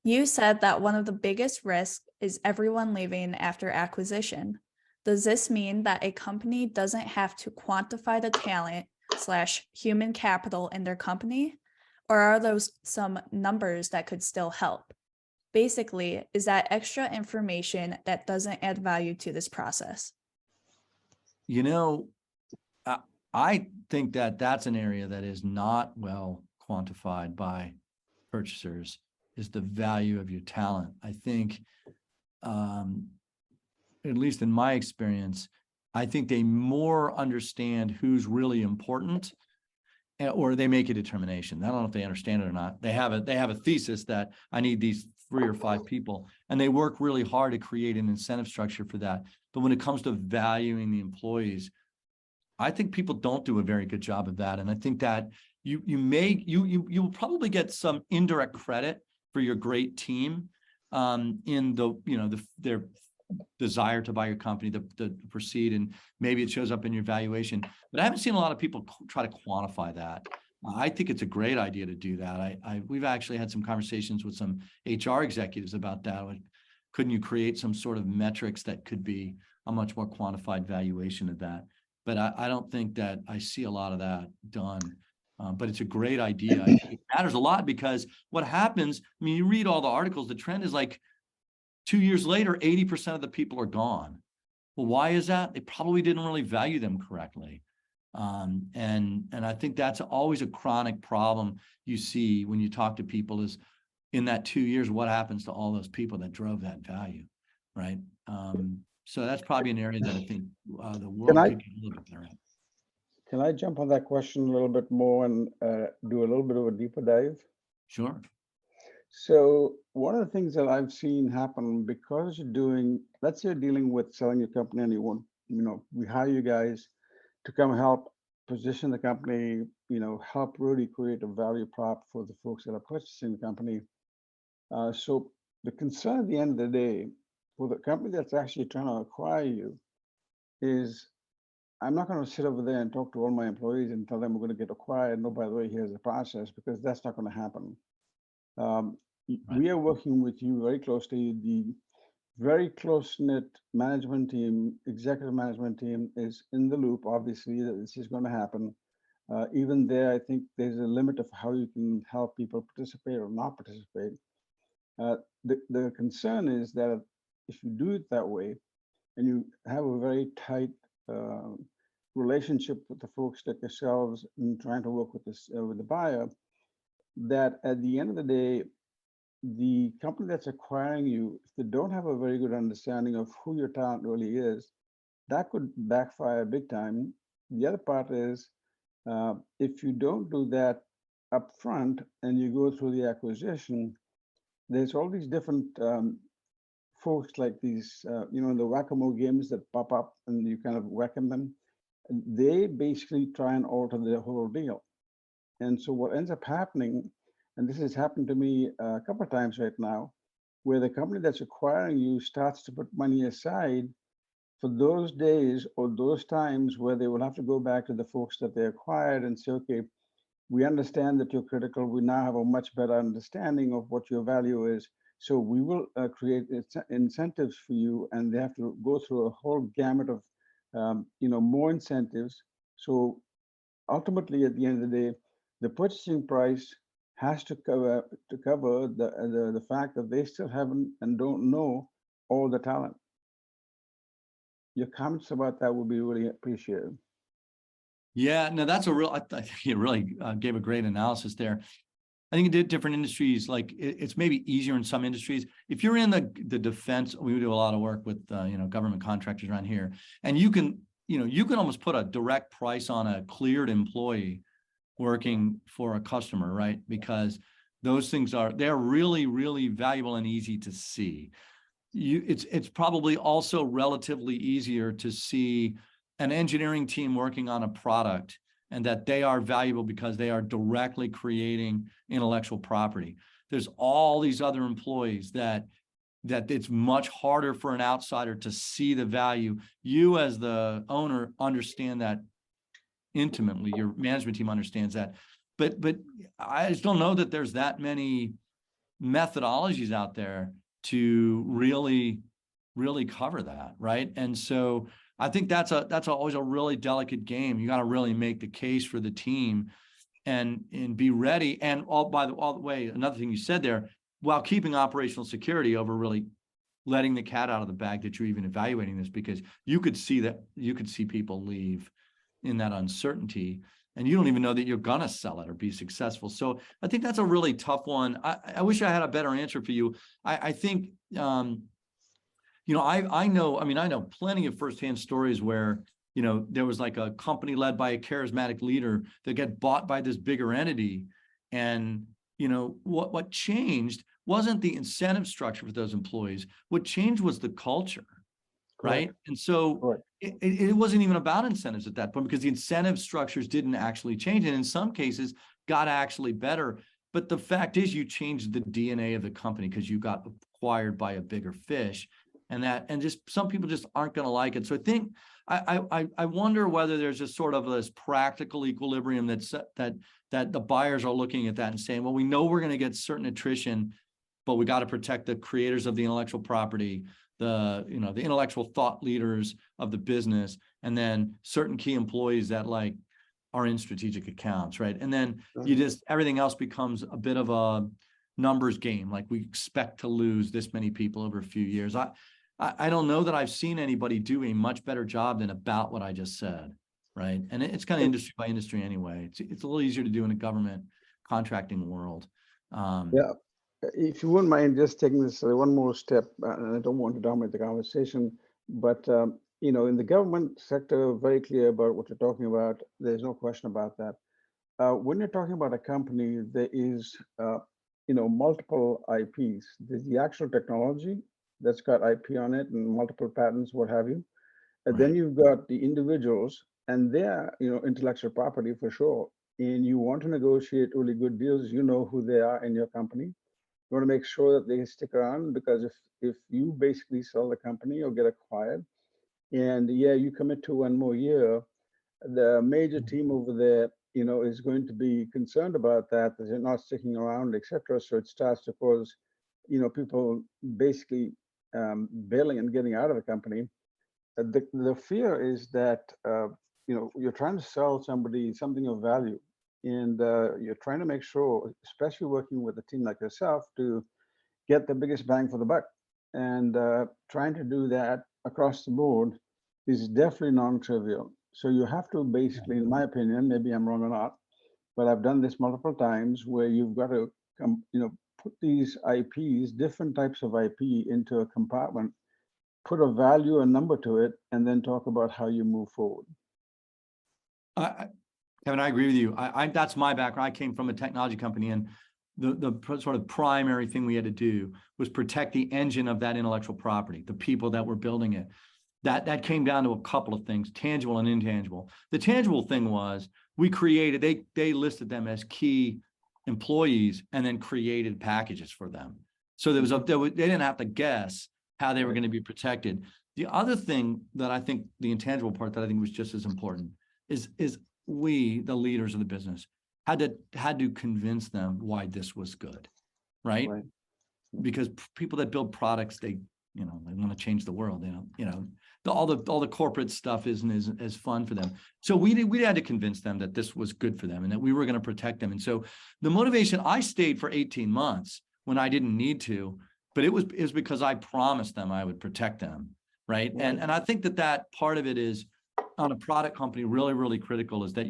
you said that one of the biggest risks is everyone leaving after acquisition. Does this mean that a company doesn't have to quantify the talent / human capital in their company? Or are those some numbers that could still help? Basically, is that extra information that doesn't add value to this process? You know, I think that that's an area that is not well quantified by purchasers, is the value of your talent. I think, at least in my experience, I think they more understand who's really important, or they make a determination. I don't know if they understand it or not. They have a thesis that I need these 3 or 5 people, and they work really hard to create an incentive structure for that. But when it comes to valuing the employees, I think people don't do a very good job of that. And I think that you'll probably get some indirect credit for your great team, in their desire to buy your company, to proceed, and maybe it shows up in your valuation. But I haven't seen a lot of people try to quantify that. I think it's a great idea to do that. We've actually had some conversations with some HR executives about that. Like, couldn't you create some sort of metrics that could be a much more quantified valuation of that? But I don't think that I see a lot of that done. But it's a great idea. It matters a lot, because what happens, I mean, you read all the articles, the trend is like 2 years later, 80% of the people are gone. Well, why is that? They probably didn't really value them correctly. And I think that's always a chronic problem you see when you talk to people, is in that 2 years, what happens to all those people that drove that value, right? So that's probably an area that I think the world could get a little bit better at. Can I jump on that question a little bit more and do a little bit of a deeper dive? Sure. So one of the things that I've seen happen, because let's say you're dealing with selling your company, and we hire you guys to come help position the company, help really create a value prop for the folks that are purchasing the company. So the concern at the end of the day for the company that's actually trying to acquire you is, I'm not going to sit over there and talk to all my employees and tell them we're going to get acquired. No, by the way, here's the process, because that's not going to happen. Right. We are working with you very closely. The very close-knit management team, executive management team, is in the loop, obviously, that this is going to happen. Even there, I think there's a limit of how you can help people participate or not participate. The concern is that if you do it that way, and you have a very tight relationship with the folks like yourselves and trying to work with this with the buyer, that at the end of the day, the company that's acquiring you, if they don't have a very good understanding of who your talent really is, that could backfire big time. The other part is, if you don't do that up front and you go through the acquisition, there's all these different folks like these, the whack-a-mole games that pop up and you kind of whack them. And they basically try and alter the whole deal. And so what ends up happening, and this has happened to me a couple of times right now, where the company that's acquiring you starts to put money aside for those days or those times where they will have to go back to the folks that they acquired and say, okay, we understand that you're critical. We now have a much better understanding of what your value is. So we will create incentives for you, and they have to go through a whole gamut of, more incentives. So ultimately, at the end of the day, the purchasing price has to cover the fact that they still haven't and don't know all the talent. Your comments about that would be really appreciated. Yeah, no, that's a real, I think you really gave a great analysis there. I think in different industries, like it's maybe easier in some industries. If you're in the defense, we do a lot of work with, government contractors around here, and you can almost put a direct price on a cleared employee working for a customer, right? Because those things they're really, really valuable and easy to see. It's probably also relatively easier to see an engineering team working on a product and that they are valuable because they are directly creating intellectual property. There's all these other employees that it's much harder for an outsider to see the value. You as the owner understand that intimately. Your management team understands that. But I just don't know that there's that many methodologies out there to really cover that, right? And so I think that's always a really delicate game. You got to really make the case for the team and be ready. And all the way, another thing you said there, while keeping operational security over really letting the cat out of the bag that you're even evaluating this, because you could see people leave in that uncertainty, and you don't even know that you're gonna sell it or be successful. So I think that's a really tough one. I wish I had a better answer for you. I think, I know plenty of firsthand stories where, there was like a company led by a charismatic leader that got bought by this bigger entity. And, what changed wasn't the incentive structure for those employees. What changed was the culture. Right. And so it wasn't even about incentives at that point, because the incentive structures didn't actually change. And in some cases got actually better. But the fact is, you changed the DNA of the company because you got acquired by a bigger fish, and just some people just aren't going to like it. So I think I wonder whether there's just sort of this practical equilibrium that the buyers are looking at that and saying, well, we know we're going to get certain attrition, but we got to protect the creators of the intellectual property, the intellectual thought leaders of the business, and then certain key employees that are in strategic accounts, right? And then everything else becomes a bit of a numbers game. Like, we expect to lose this many people over a few years. I don't know that I've seen anybody do a much better job than about what I just said, right? And it's kind of industry by industry anyway. It's a little easier to do in a government contracting world. If you wouldn't mind just taking this one more step, and I don't want to dominate the conversation, but in the government sector, very clear about what you're talking about. There's no question about that. When you're talking about a company, there is multiple IPs. There's the actual technology that's got IP on it and multiple patents, what have you. And then you've got the individuals, and they're intellectual property for sure. And you want to negotiate really good deals. You know who they are in your company. You want to make sure that they stick around, because if you basically sell the company or get acquired, and you commit to one more year, the major team over there, is going to be concerned about that they're not sticking around, etc. So it starts to cause, people basically bailing and getting out of the company. The fear is that you're trying to sell somebody something of value. And you're trying to make sure, especially working with a team like yourself, to get the biggest bang for the buck. and trying to do that across the board is definitely non-trivial. So you have to basically, in my opinion, maybe I'm wrong or not, but I've done this multiple times where you've got to put these IPs, different types of IP, into a compartment, put a value, a number to it, and then talk about how you move forward. Kevin, I agree with you. That's my background. I came from a technology company, and the sort of primary thing we had to do was protect the engine of that intellectual property, the people that were building it. That came down to a couple of things, tangible and intangible. The tangible thing was we created, they listed them as key employees and then created packages for them. So they didn't have to guess how they were going to be protected. The other thing that I think, the intangible part that I think was just as important is we, the leaders of the business, had to convince them why this was good, right? Because people that build products, they want to change the world. All the corporate stuff isn't as fun for them. So we had to convince them that this was good for them and that we were going to protect them. And so the motivation, I stayed for 18 months when I didn't need to, but it was because I promised them I would protect them, right? And I think that part of it is, on a product company, really, really critical, is that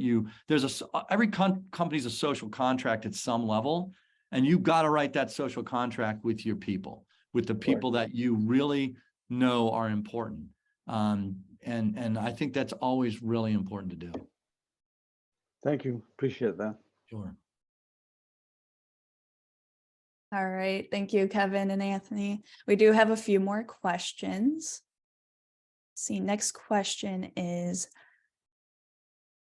every company's a social contract at some level, and you got to write that social contract with your people, with the people that you really know are important. And I think that's always really important to do. Thank you. Appreciate that. Sure. All right. Thank you, Kevin and Anthony. We do have a few more questions. Let's see, next question is,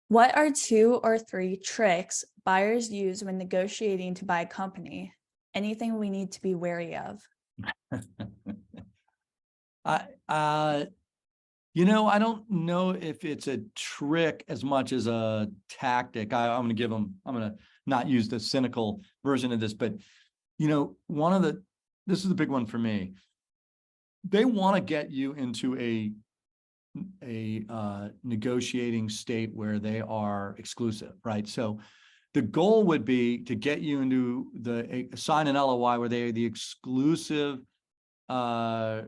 what are 2 or 3 tricks buyers use when negotiating to buy a company? Anything we need to be wary of? I don't know if it's a trick as much as a tactic. I'm going to not use the cynical version of this, but this is the big one for me. They want to get you into a negotiating state where they are exclusive, right? So the goal would be to get you into sign an LOI where they are the exclusive acquirer.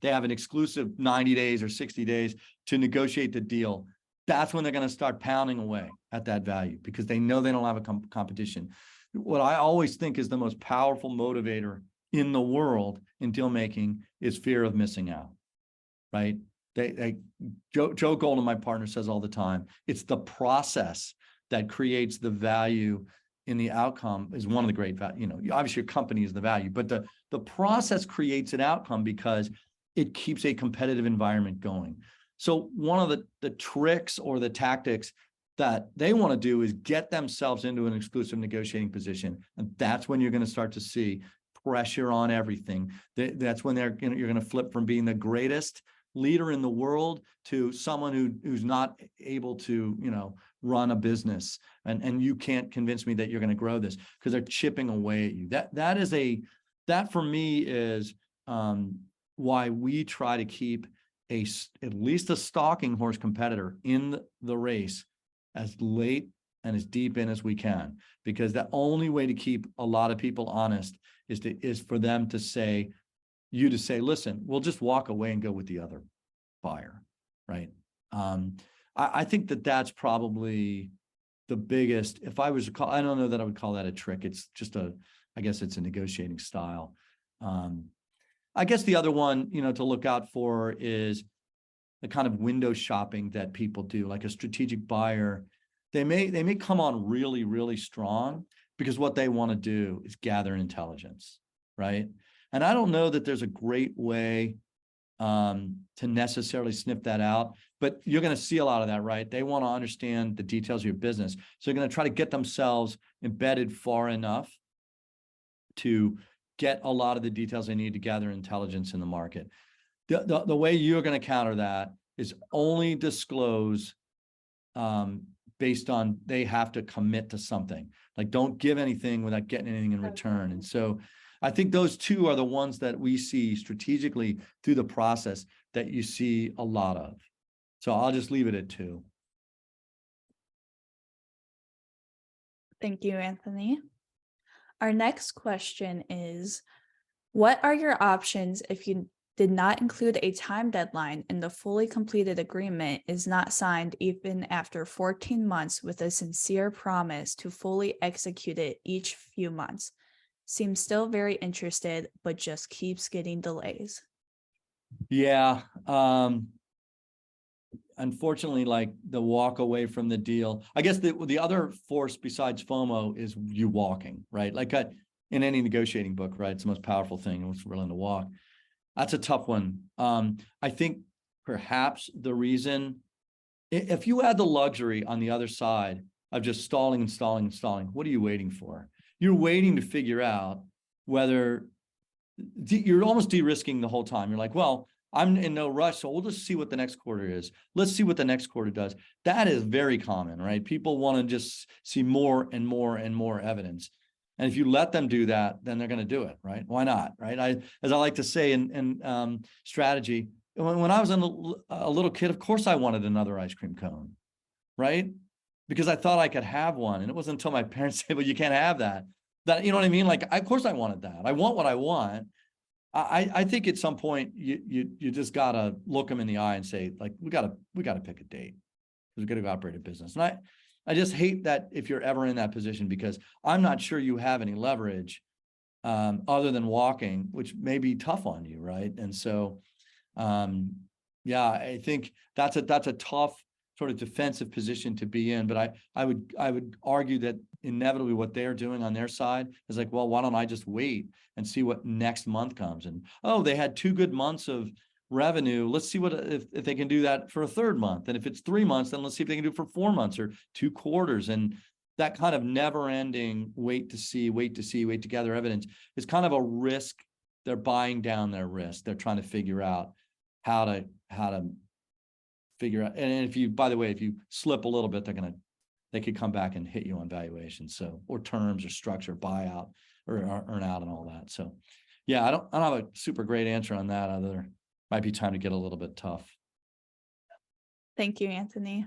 They have an exclusive 90 days or 60 days to negotiate the deal. That's when they're going to start pounding away at that value, because they know they don't have a competition. What I always think is the most powerful motivator in the world in deal making is fear of missing out. Right? Joe Golden, my partner, says all the time, it's the process that creates the value in the outcome. Is one of the great value. Obviously your company is the value, but the process creates an outcome because it keeps a competitive environment going. So one of the tricks or the tactics that they want to do is get themselves into an exclusive negotiating position, and that's when you're going to start to see pressure on everything. That's when you're going to flip from being the greatest leader in the world to someone who's not able to run a business, and you can't convince me that you're going to grow this, because they're chipping away at you. That for me is why we try to keep at least a stalking horse competitor in the race as late and as deep in as we can, because the only way to keep a lot of people honest is for them to say, listen, we'll just walk away and go with the other buyer, right? I think that's probably the biggest. If I was to call, I don't know that I would call that a trick. It's just I guess it's a negotiating style. I guess the other one, to look out for is the kind of window shopping that people do, like a strategic buyer. They may come on really, really strong because what they want to do is gather intelligence, right? And I don't know that there's a great way to necessarily sniff that out, but you're going to see a lot of that, right? They want to understand the details of your business. So they're going to try to get themselves embedded far enough to get a lot of the details they need to gather intelligence in the market. The way you're going to counter that is only disclose based on they have to commit to something. Like, don't give anything without getting anything in return. And so I think those two are the ones that we see strategically through the process that you see a lot of. So I'll just leave it at 2. Thank you, Anthony. Our next question is, What are your options if you did not include a time deadline and the fully completed agreement is not signed even after 14 months with a sincere promise to fully execute it each few months? Seems still very interested, but just keeps getting delays. Yeah. Unfortunately, like the walk away from the deal, I guess the other force besides FOMO is you walking, right? Like in any negotiating book, right? It's the most powerful thing. It's willing to walk. That's a tough one. I think perhaps the reason, if you had the luxury on the other side of just stalling and stalling and stalling, what are you waiting for? You're waiting to figure out whether you're almost de-risking the whole time. You're like, well, I'm in no rush, so we'll just see what the next quarter is. Let's see what the next quarter does. That is very common, right? People want to just see more and more and more evidence. And if you let them do that, then they're going to do it, right? Why not, right? As I like to say in strategy, when I was a little kid, of course I wanted another ice cream cone, right? Because I thought I could have one. And it wasn't until my parents said, well, you can't have that. That, you know what I mean? Like, of course I wanted that. I want what I want. I think at some point you just gotta look them in the eye and say, like, we gotta pick a date. We gotta go operate a business. And I just hate that if you're ever in that position, because I'm not sure you have any leverage other than walking, which may be tough on you, right? And so yeah, I think that's a tough sort of defensive position to be in. But I would argue that inevitably what they're doing on their side is like, well, why don't I just wait and see what next month comes? And oh, they had 2 good months of revenue. Let's see what if they can do that for a 3rd month. And if it's 3 months, then let's see if they can do it for 4 months or 2 quarters. And that kind of never-ending wait to gather evidence is kind of a risk. They're buying down their risk. They're trying to figure out how to figure out. And if you, by the way, if you slip a little bit, they could come back and hit you on valuation. So, or terms or structure, buyout or earn out and all that. So yeah, I don't have a super great answer on that. Other might be time to get a little bit tough. Thank you, Anthony.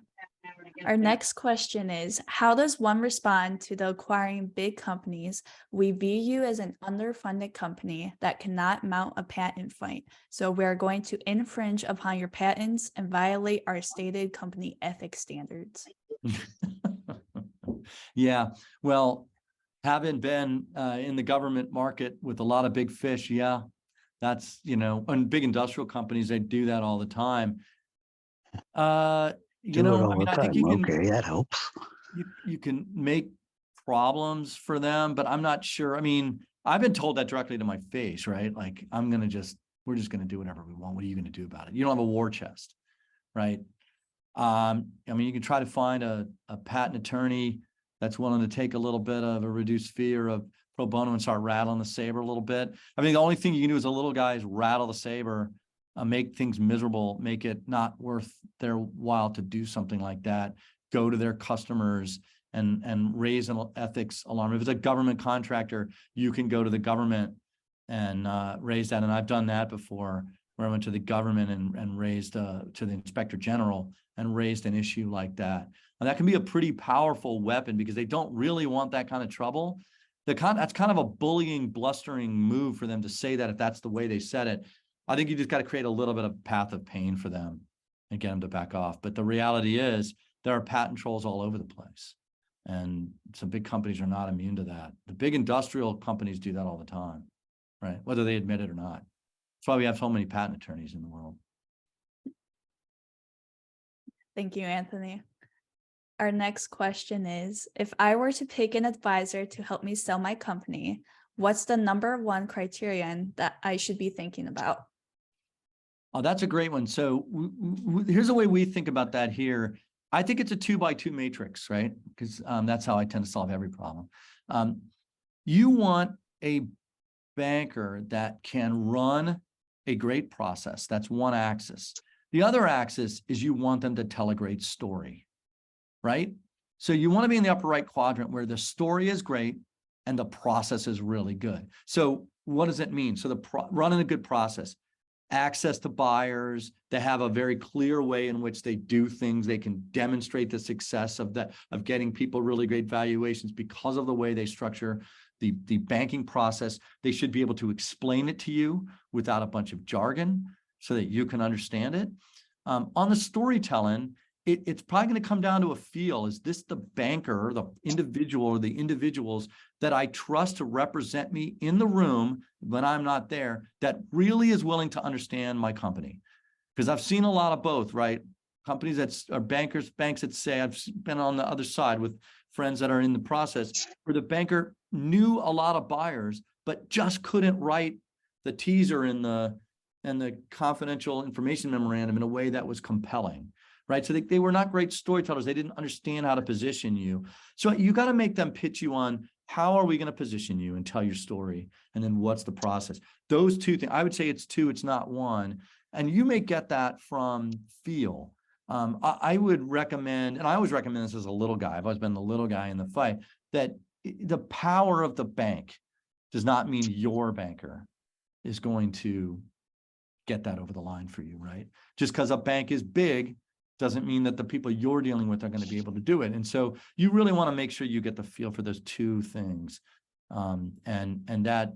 Our next question is, how does one respond to the acquiring big companies? We view you as an underfunded company that cannot mount a patent fight. So we're going to infringe upon your patents and violate our stated company ethics standards. Yeah, well, having been in the government market with a lot of big fish, yeah, that's, and big industrial companies, they do that all the time. I think you can, okay, that helps. you can make problems for them, but I'm not sure. I mean, I've been told that directly to my face, right? Like, we're just going to do whatever we want. What are you going to do about it? You don't have a war chest, right? I mean, you can try to find a patent attorney that's willing to take a little bit of a reduced fee or a pro bono and start rattling the saber a little bit. I mean, the only thing you can do as a little guy is rattle the saber, make things miserable, make it not worth their while to do something like that. Go to their customers and raise an ethics alarm. If it's a government contractor, you can go to the government and raise that. And I've done that before, where I went to the government and raised to the inspector general and raised an issue like that. And that can be a pretty powerful weapon because they don't really want that kind of trouble. That's kind of a bullying, blustering move for them to say that if that's the way they said it. I think you just got to create a little bit of path of pain for them and get them to back off. But the reality is there are patent trolls all over the place. And some big companies are not immune to that. The big industrial companies do that all the time, right? Whether they admit it or not. That's why we have so many patent attorneys in the world. Thank you, Anthony. Our next question is, if I were to pick an advisor to help me sell my company, what's the #1 criterion that I should be thinking about? Oh, that's a great one. So here's the way we think about that here. I think it's a 2x2 matrix, right? Because that's how I tend to solve every problem. You want a banker that can run a great process. That's one axis. The other axis is you want them to tell a great story, right? So you want to be in the upper right quadrant where the story is great and the process is really good. So what does it mean? So running a good process, access to buyers, they have a very clear way in which they do things. They can demonstrate the success of getting people really great valuations because of the way they structure the banking process. They should be able to explain it to you without a bunch of jargon so that you can understand it. On the storytelling, it's probably going to come down to a feel. Is this the banker, the individual, or the individuals that I trust to represent me in the room when I'm not there, that really is willing to understand my company? Because I've seen a lot of both, right? Companies that are bankers, banks that say, I've been on the other side with friends that are in the process, where the banker knew a lot of buyers, but just couldn't write the teaser and the confidential information memorandum in a way that was compelling. Right. So they were not great storytellers. They didn't understand how to position you. So you got to make them pitch you on how are we going to position you and tell your story? And then what's the process? Those two things, I would say it's two, it's not one. And you may get that from feel. I would recommend, and I always recommend this as a little guy, I've always been the little guy in the fight, that the power of the bank does not mean your banker is going to get that over the line for you, right? Just because a bank is big doesn't mean that the people you're dealing with are going to be able to do it. And so you really want to make sure you get the feel for those two things. And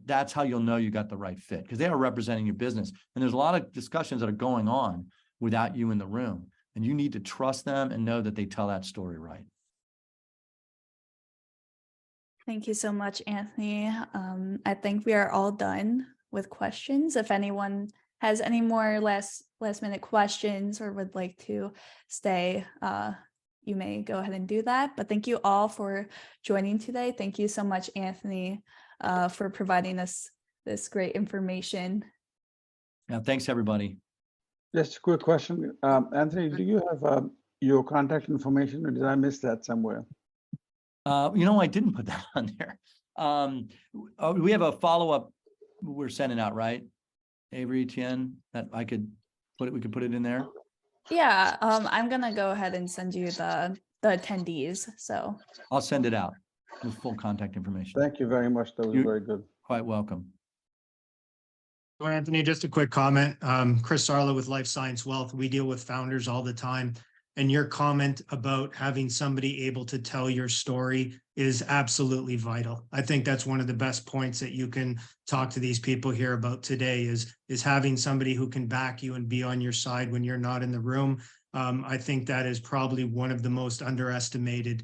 that's how you'll know you got the right fit, because they are representing your business. And there's a lot of discussions that are going on without you in the room. And you need to trust them and know that they tell that story right. Thank you so much, Anthony. I think we are all done with questions. If anyone has any more last minute questions or would like to stay, you may go ahead and do that. But thank you all for joining today. Thank you so much, Anthony, for providing us this great information. Yeah, thanks everybody. Just a quick question. Anthony, do you have your contact information, or did I miss that somewhere? I didn't put that on there. We have a follow-up we're sending out, right? Avery, Tien, that we could put it in there. Yeah, I'm gonna go ahead and send you the attendees. So I'll send it out with full contact information. Thank you very much. That was very good. Quite welcome. So Anthony, just a quick comment. Chris Sarla with Life Science Wealth. We deal with founders all the time. And your comment about having somebody able to tell your story is absolutely vital. I think that's one of the best points that you can talk to these people here about today is having somebody who can back you and be on your side when you're not in the room. I think that is probably one of the most underestimated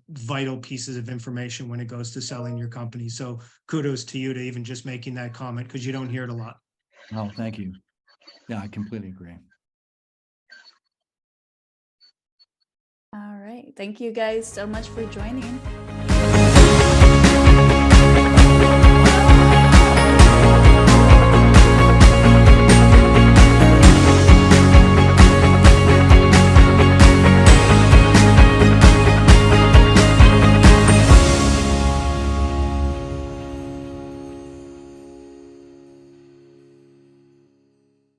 vital pieces of information when it goes to selling your company. So kudos to you to even just making that comment, because you don't hear it a lot. Oh, thank you. Yeah, I completely agree. all right. Thank you guys so much for joining.